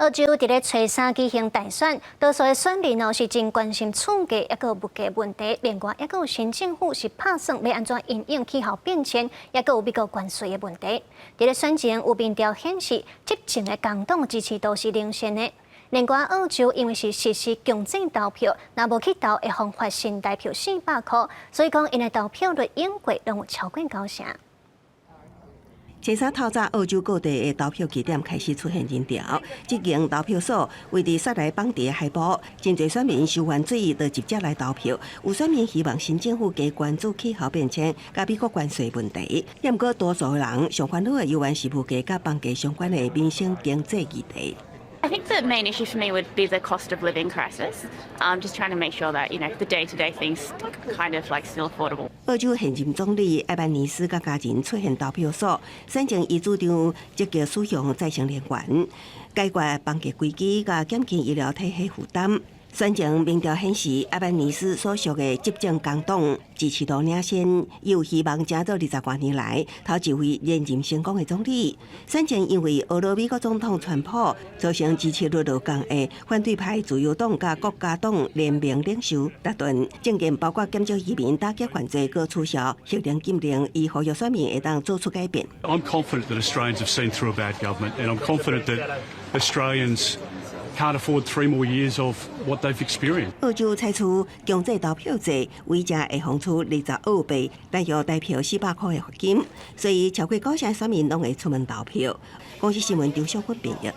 澳洲伫咧初三举行大选，多数的选民是真关心厝价抑个物价问题，另外抑个有新政府是打算要安怎因应气候变迁，抑个有美国关税的问题。伫咧选前有民调显示，执政的工党支持度是领先的。另外，澳洲因为是实施强制投票，若无去投会罚发新台票400块，所以讲因的投票率应过拢有超过9成。初三透早，澳洲各地的投票地点开始出现人潮。这间投票所位伫雪梨邦地的海部，真侪选民受原水就直接来投票。有选民希望新政府加关注气候变迁、甲美国关税问题。不过，多数人上烦恼的犹原是物价甲房价相关的民生经济议题。I think the main issue for me would be the cost of living crisis. Just trying to make sure that the day-to-day things kind of like still affordable. 澳洲现任总理艾班尼斯甲家人出现投票所，选前伊主张积极使用再生能源，解决房价危机甲减轻医疗体系负担。选前民调显示，艾班尼斯所属的执政工党支持度领先，伊有希望争做20多年来头一位连任成功的总理。选前因为俄罗美国总统川普造成支持率落降的反对派自由党甲国家党联名领袖达顿，政见包括减少移民、打击犯罪、搁取消行政禁令，以呼吁选民会当做出改变。I'm confident that Australians have seen through a bad government, and I'm confident that Australians can't afford 3 more years of what they've experienced. 澳洲采取强制投票制，违者会罚出20澳币，但有代票400块的罚金，所以超过9成选民拢会出门投票。公司新闻张小军编译。